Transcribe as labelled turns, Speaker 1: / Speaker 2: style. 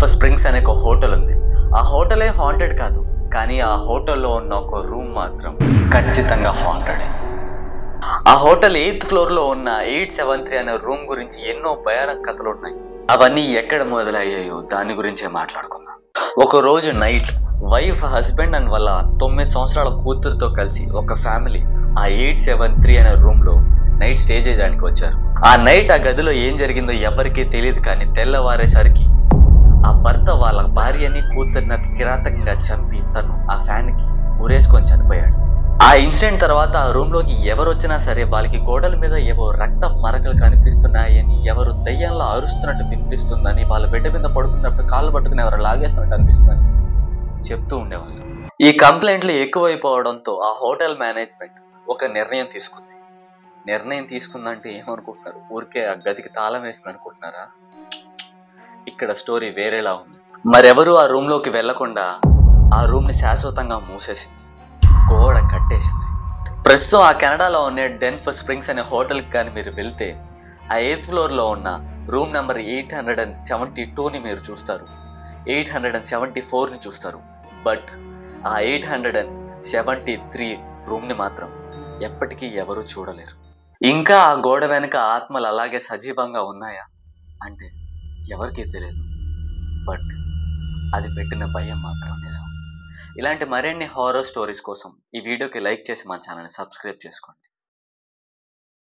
Speaker 1: డెన్ఫర్ springs అనే ఒక hotel ఉంది. ఆ హోటలే హాంటెడ్ కాదు, కానీ ఆ హోటల్లో ఉన్న ఒక రూమ్ మాత్రం ఖచ్చితంగా హాంటెడ్. ఆ హోటల్ 8th ఫ్లోర్ లో ఉన్న 873 అనే రూమ్ గురించి ఎన్నో భయానక కథలు ఉన్నాయి. అవన్నీ ఎక్కడ మొదలయ్యాయో దాని గురించే మాట్లాడుకుందాం. ఒక రోజు నైట్ వైఫ్, హస్బెండ్ అండ్ వాళ్ళ 9 సంవత్సరాల కూతురుతో కలిసి ఒక ఫ్యామిలీ ఆ 873 అనే రూమ్ లో నైట్ స్టే చేయడానికి వచ్చారు. ఆ నైట్ ఆ గదిలో ఏం జరిగిందో ఎవరికీ తెలియదు, కానీ తెల్లవారేసరికి ఆ భర్త వాళ్ళ భార్యని, కూతుర్ని కిరాతకంగా చంపి తను ఆ ఫ్యాన్ కి ఉరేసుకొని చనిపోయాడు. ఆ ఇన్సిడెంట్ తర్వాత ఆ రూమ్ లోకి ఎవరు వచ్చినా సరే వాళ్ళకి గోడల మీద ఏవో రక్త మరకలు కనిపిస్తున్నాయని, ఎవరు దయ్యంలో అరుస్తున్నట్టు వినిపిస్తుందని, వాళ్ళ బిడ్డ మీద పడుకున్నప్పుడు కాళ్ళు పట్టుకుని ఎవరు లాగేస్తున్నట్టు అనిపిస్తుందని చెప్తూ ఉండేవాళ్ళు. ఈ కంప్లైంట్లు ఎక్కువైపోవడంతో ఆ హోటల్ మేనేజ్మెంట్ ఒక నిర్ణయం తీసుకుంది. నిర్ణయం తీసుకుందంటే ఏమనుకుంటున్నారు? ఊరికే ఆ గదికి తాళం వేసింది అనుకుంటున్నారా? ఇక్కడ స్టోరీ వేరేలా ఉంది. మరెవరు ఆ రూమ్ లోకి వెళ్లకుండా ఆ రూమ్ ని శాశ్వతంగా మూసేసింది, గోడ కట్టేసింది. ప్రస్తుతం ఆ కెనడాలో ఉన్న డెన్ఫర్ స్ప్రింగ్స్ అనే హోటల్కి కానీ మీరు వెళ్తే ఆ 8th ఫ్లోర్ లో ఉన్న రూమ్ నెంబర్ 872ని మీరు చూస్తారు, 874ని చూస్తారు. బట్ ఆ 873 రూమ్ ని మాత్రం ఎప్పటికీ ఎవరూ చూడలేరు. ఇంకా ఆ గోడ వెనుక ఆత్మలు అలాగే సజీవంగా ఉన్నాయా అంటే ఎవరికీ తెలియదు. బట్ అది పెట్టిన భయం మాత్రం నిజం. ఇలాంటి మరిన్ని హారర్ స్టోరీస్ కోసం ఈ వీడియోకి లైక్ చేసి మా ఛానల్ని సబ్స్క్రైబ్ చేసుకోండి.